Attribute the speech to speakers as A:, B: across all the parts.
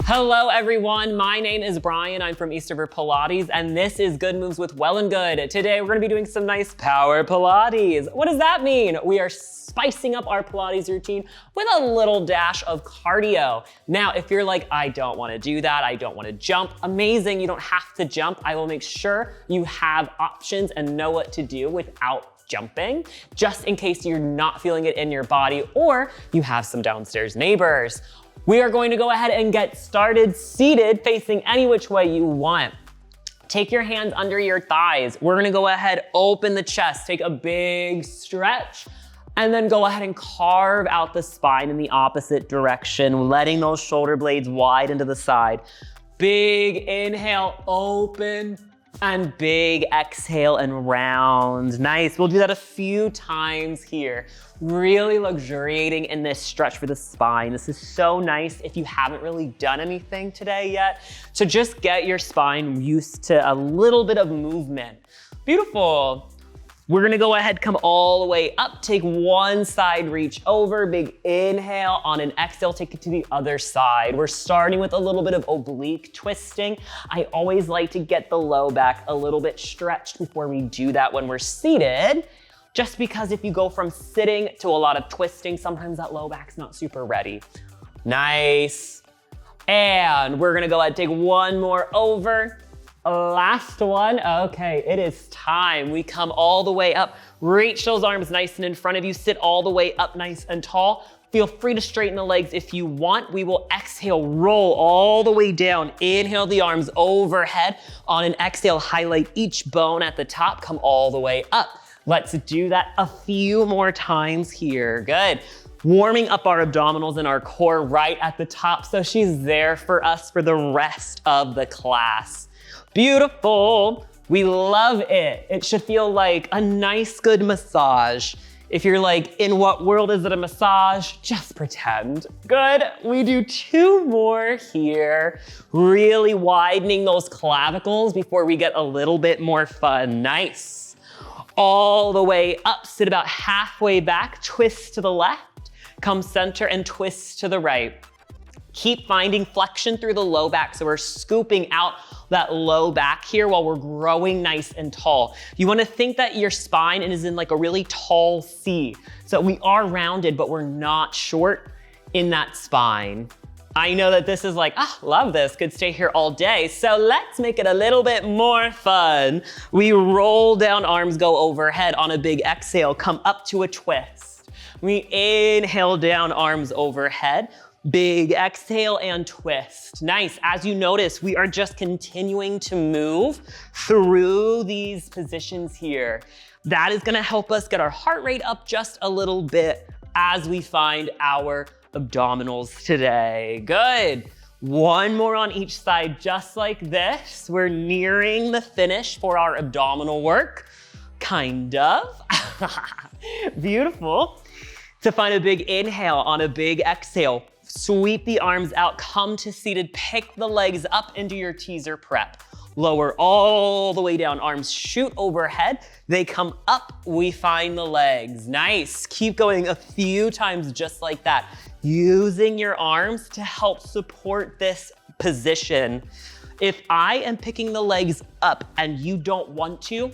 A: Hello everyone, my name is Brian. I'm from Eastover Pilates and this is Good Moves with Well+Good. Today we're gonna be doing some nice power Pilates. What does that mean? We are spicing up our Pilates routine with a little dash of cardio. Now, if you're like, I don't wanna do that, I don't wanna jump, amazing, you don't have to jump. I will make sure you have options and know what to do without jumping, just in case you're not feeling it in your body or you have some downstairs neighbors. We are going to go ahead and get started seated, facing any which way you want. Take your hands under your thighs. We're gonna go ahead, open the chest, take a big stretch, and then go ahead and carve out the spine in the opposite direction, letting those shoulder blades wide into the side. Big inhale, open, and big exhale and round. Nice, we'll do that a few times here. Really luxuriating in this stretch for the spine. This is so nice if you haven't really done anything today yet. So just get your spine used to a little bit of movement. Beautiful. We're gonna go ahead, come all the way up, take one side, reach over, big inhale. On an exhale, take it to the other side. We're starting with a little bit of oblique twisting. I always like to get the low back a little bit stretched before we do that when we're seated, just because if you go from sitting to a lot of twisting, sometimes that low back's not super ready. Nice. And we're gonna go ahead, take one more over. Last one. Okay, it is time. We come all the way up. Reach those arms nice and in front of you. Sit all the way up nice and tall. Feel free to straighten the legs if you want. We will exhale, roll all the way down. Inhale the arms overhead. On an exhale, highlight each bone at the top. Come all the way up. Let's do that a few more times here. Good. Warming up our abdominals and our core right at the top, so she's there for us for the rest of the class. Beautiful. We love it. It should feel like a nice, good massage. If you're like, in what world is it a massage? Just pretend. Good. We do two more here. Really widening those clavicles before we get a little bit more fun. Nice. All the way up, sit about halfway back, twist to the left, come center and twist to the right. Keep finding flexion through the low back, so we're scooping out that low back here while we're growing nice and tall. You wanna think that your spine is in like a really tall C. So we are rounded, but we're not short in that spine. I know that this is like, love this, could stay here all day. So let's make it a little bit more fun. We roll down, arms go overhead. On a big exhale, come up to a twist. We inhale down, arms overhead. Big exhale and twist. Nice. As you notice, we are just continuing to move through these positions here. That is gonna help us get our heart rate up just a little bit as we find our abdominals today. Good. One more on each side, just like this. We're nearing the finish for our abdominal work. Kind of. Beautiful. To find a big inhale on a big exhale, sweep the arms out, come to seated, pick the legs up into your teaser prep. Lower all the way down, arms shoot overhead. They come up, we find the legs. Nice, keep going a few times just like that. Using your arms to help support this position. If I am picking the legs up and you don't want to,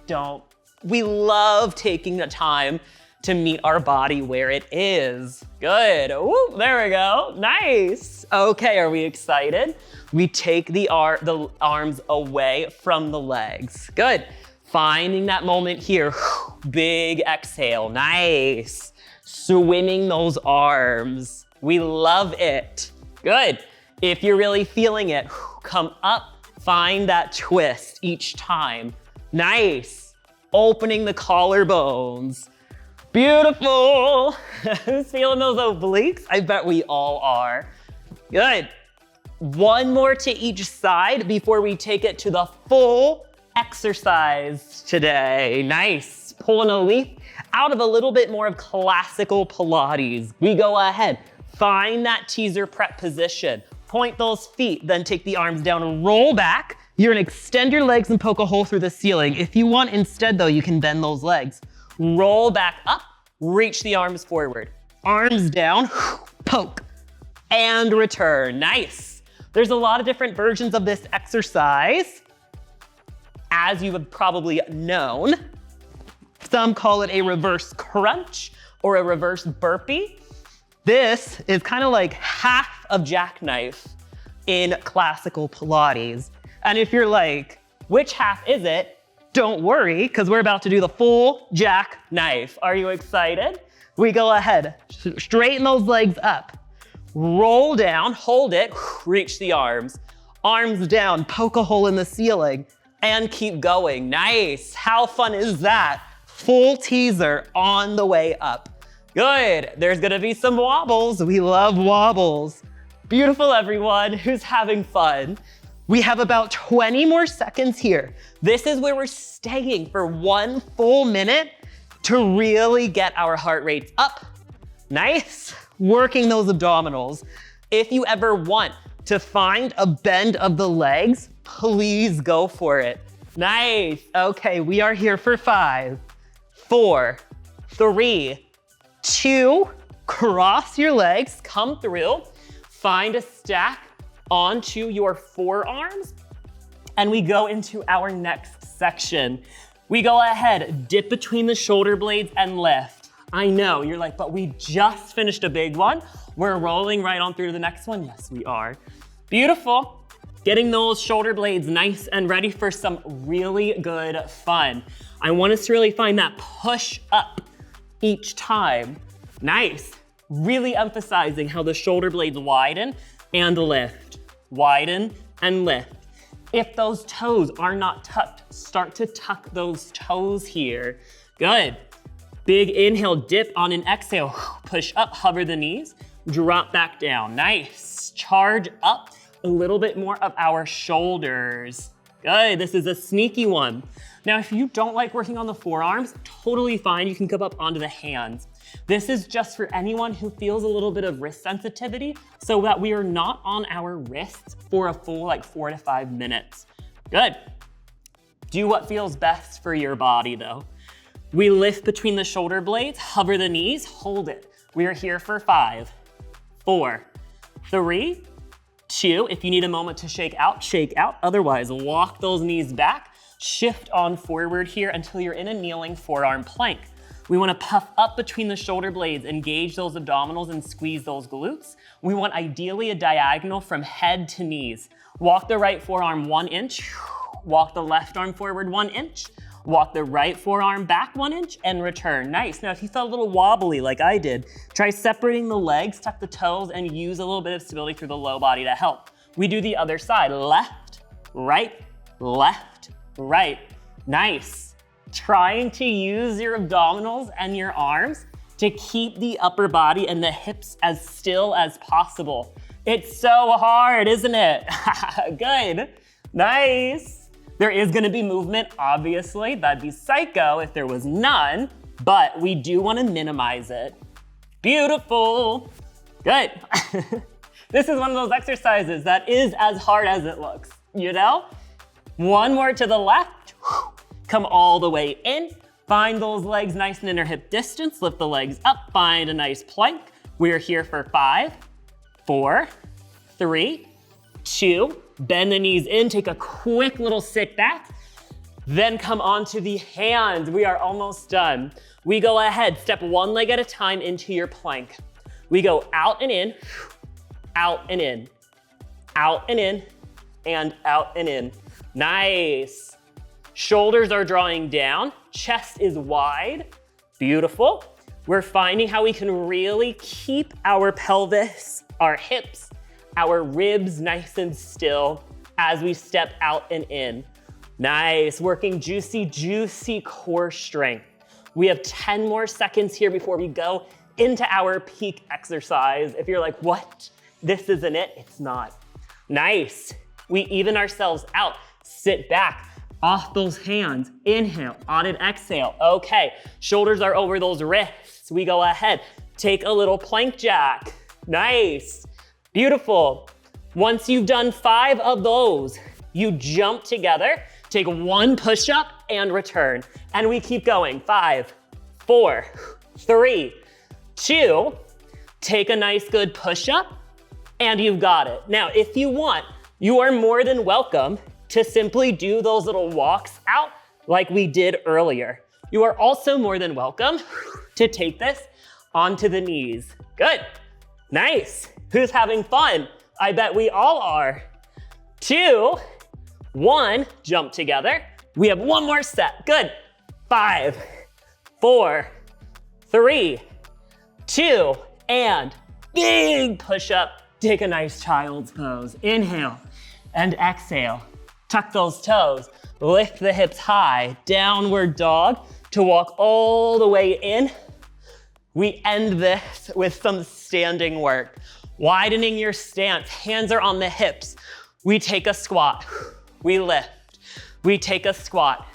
A: don't. We love taking the time to meet our body where it is. Good, ooh, there we go, nice. Okay, are we excited? We take the arms away from the legs. Good, finding that moment here. Big exhale, nice. Swimming those arms. We love it. Good, if you're really feeling it, come up, find that twist each time. Nice, opening the collarbones. Beautiful. Who's feeling those obliques? I bet we all are. Good. One more to each side before we take it to the full exercise today. Nice. Pulling a leaf out of a little bit more of classical Pilates. We go ahead, find that teaser prep position. Point those feet, then take the arms down and roll back. You're gonna extend your legs and poke a hole through the ceiling. If you want instead though, you can bend those legs. Roll back up, reach the arms forward. Arms down, poke, and return. Nice. There's a lot of different versions of this exercise, as you have probably known. Some call it a reverse crunch or a reverse burpee. This is kind of like half of jackknife in classical Pilates. And if you're like, which half is it? Don't worry, because we're about to do the full jackknife. Are you excited? We go ahead, straighten those legs up, roll down, hold it, reach the arms. Arms down, poke a hole in the ceiling, and keep going. Nice, how fun is that? Full teaser on the way up. Good, there's gonna be some wobbles. We love wobbles. Beautiful, everyone who's having fun. We have about 20 more seconds here. This is where we're staying for 1 full minute to really get our heart rates up. Nice, working those abdominals. If you ever want to find a bend of the legs, please go for it. Nice, okay, we are here for 5, 4, 3, 2, cross your legs, come through, find a stack onto your forearms, and we go into our next section. We go ahead, dip between the shoulder blades and lift. I know, you're like, but we just finished a big one. We're rolling right on through to the next one. Yes, we are. Beautiful. Getting those shoulder blades nice and ready for some really good fun. I want us to really find that push up each time. Nice. Really emphasizing how the shoulder blades widen and lift. Widen and lift. If those toes are not tucked, start to tuck those toes here. Good. Big inhale, dip on an exhale. Push up, hover the knees, drop back down. Nice. Charge up a little bit more of our shoulders. Good, this is a sneaky one. Now, if you don't like working on the forearms, totally fine, you can come up onto the hands. This is just for anyone who feels a little bit of wrist sensitivity so that we are not on our wrists for a full 4 to 5 minutes. Good. Do what feels best for your body though. We lift between the shoulder blades, hover the knees, hold it. We are here for 5, 4, 3, 2. If you need a moment to shake out, shake out. Otherwise, walk those knees back, shift on forward here until you're in a kneeling forearm plank. We want to puff up between the shoulder blades, engage those abdominals and squeeze those glutes. We want ideally a diagonal from head to knees. Walk the right forearm 1 inch, walk the left arm forward 1 inch, walk the right forearm back 1 inch and return. Nice. Now, if you felt a little wobbly like I did, try separating the legs, tuck the toes, and use a little bit of stability through the low body to help. We do the other side, left, right, left, right. Nice. Trying to use your abdominals and your arms to keep the upper body and the hips as still as possible. It's so hard, isn't it? Good, nice. There is gonna be movement, obviously. That'd be psycho if there was none, but we do wanna minimize it. Beautiful, good. This is one of those exercises that is as hard as it looks, you know? One more to the left. Come all the way in, find those legs nice and inner hip distance, lift the legs up, find a nice plank. We're here for 5, 4, 3, 2, bend the knees in, take a quick little sit back, then come onto the hands. We are almost done. We go ahead, step 1 leg at a time into your plank. We go out and in, out and in, out and in, and out and in. Nice. Shoulders are drawing down, chest is wide, beautiful. We're finding how we can really keep our pelvis, our hips, our ribs nice and still as we step out and in. Nice, working juicy, juicy core strength. We have 10 more seconds here before we go into our peak exercise. If you're like, what? This isn't it? It's not. Nice, we even ourselves out, sit back. Off those hands, inhale, on an exhale. Okay, shoulders are over those wrists. We go ahead, take a little plank jack. Nice, beautiful. Once you've done 5 of those, you jump together, take 1 push-up and return. And we keep going, 5, 4, 3, 2, take a nice good push-up, and you've got it. Now, if you want, you are more than welcome to simply do those little walks out like we did earlier. You are also more than welcome to take this onto the knees. Good, nice. Who's having fun? I bet we all are. 2, 1, jump together. We have one more set, good. 5, 4, 3, 2, and big push up. Take a nice child's pose. Inhale and exhale. Tuck those toes. Lift the hips high. Downward dog to walk all the way in. We end this with some standing work. Widening your stance. Hands are on the hips. We take a squat. We lift. We take a squat.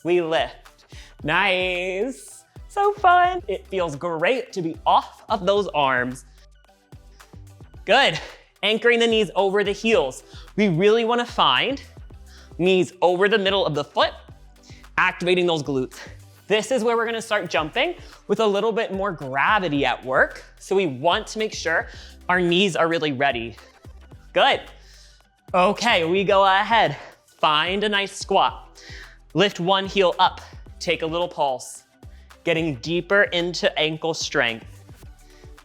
A: We lift. Nice. So fun. It feels great to be off of those arms. Good. Anchoring the knees over the heels. We really want to find knees over the middle of the foot, activating those glutes. This is where we're going to start jumping with a little bit more gravity at work. So we want to make sure our knees are really ready. Good. Okay, we go ahead. Find a nice squat. Lift one heel up. Take a little pulse. Getting deeper into ankle strength.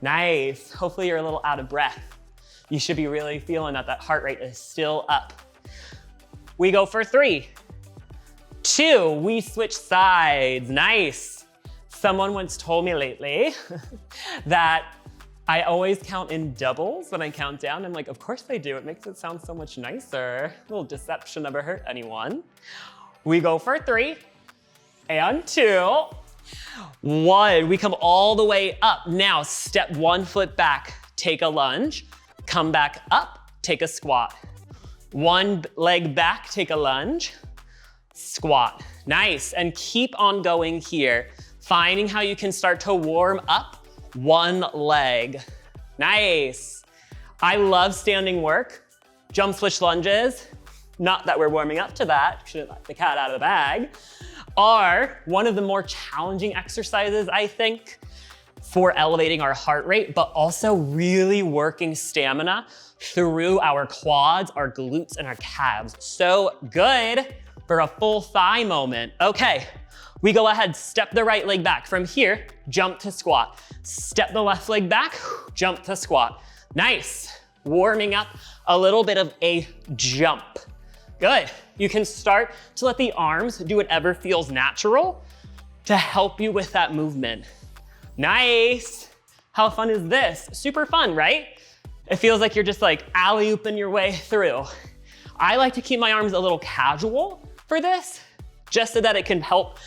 A: Nice. Hopefully you're a little out of breath. You should be really feeling that heart rate is still up. We go for 3, 2, we switch sides. Nice. Someone once told me lately that I always count in doubles when I count down. I'm like, of course I do. It makes it sound so much nicer. A little deception never hurt anyone. We go for 3 and 2, 1. We come all the way up. Now step one foot back, take a lunge, come back up, take a squat. One leg back, take a lunge, squat. Nice, and keep on going here. Finding how you can start to warm up one leg. Nice. I love standing work. Jump switch lunges, not that we're warming up to that, shouldn't let the cat out of the bag, are one of the more challenging exercises, I think, for elevating our heart rate, but also really working stamina through our quads, our glutes, and our calves. So good for a full thigh moment. Okay, we go ahead, step the right leg back. From here, jump to squat. Step the left leg back, jump to squat. Nice. Warming up a little bit of a jump. Good. You can start to let the arms do whatever feels natural to help you with that movement. Nice. How fun is this? Super fun, right? It feels like you're just like alley-ooping your way through. I like to keep my arms a little casual for this, just so that it can help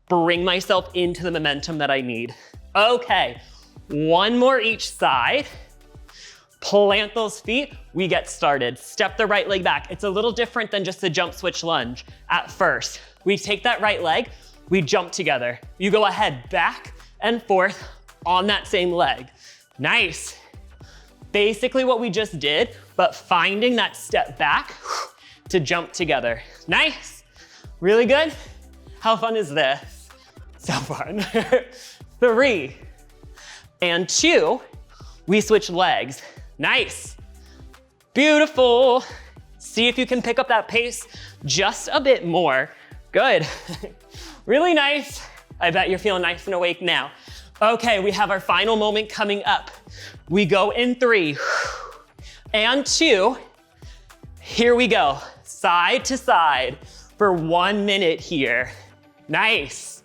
A: bring myself into the momentum that I need. Okay, one more each side. Plant those feet, we get started. Step the right leg back. It's a little different than just a jump switch lunge at first. We take that right leg, we jump together. You go ahead, back and forth on that same leg. Nice. Basically what we just did, but finding that step back to jump together. Nice. Really good. How fun is this? So fun. 3 and 2, we switch legs. Nice. Beautiful. See if you can pick up that pace just a bit more. Good. Really nice. I bet you're feeling nice and awake now. Okay, we have our final moment coming up. We go in 3 and 2. Here we go. Side to side for 1 minute here. Nice.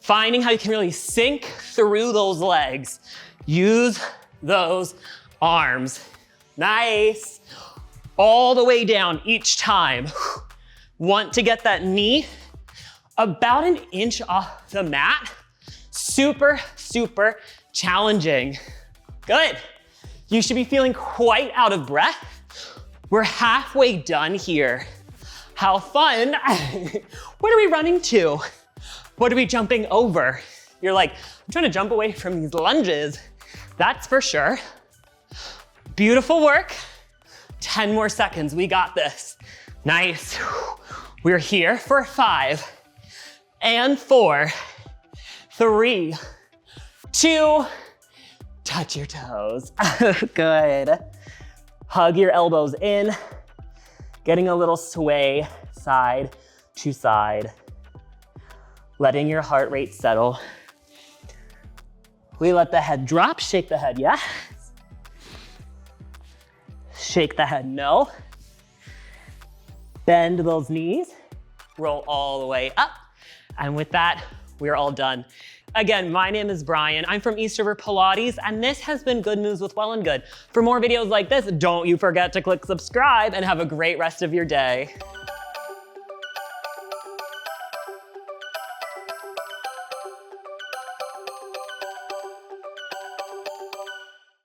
A: Finding how you can really sink through those legs. Use those arms. Nice. All the way down each time. Want to get that knee about an inch off the mat. Super, super challenging. Good. You should be feeling quite out of breath. We're halfway done here. How fun. What are we running to? What are we jumping over? You're like, I'm trying to jump away from these lunges. That's for sure. Beautiful work. 10 more seconds, we got this. Nice. We're here for 5 and 4, 3, 2, touch your toes. Good. Hug your elbows in, getting a little sway side to side, letting your heart rate settle. We let the head drop, shake the head, yes. Shake the head, no. Bend those knees, roll all the way up. And with that, we're all done. Again, my name is Brian. I'm from East River Pilates, and this has been Good Moves with Well+Good. For more videos like this, don't you forget to click subscribe and have a great rest of your day.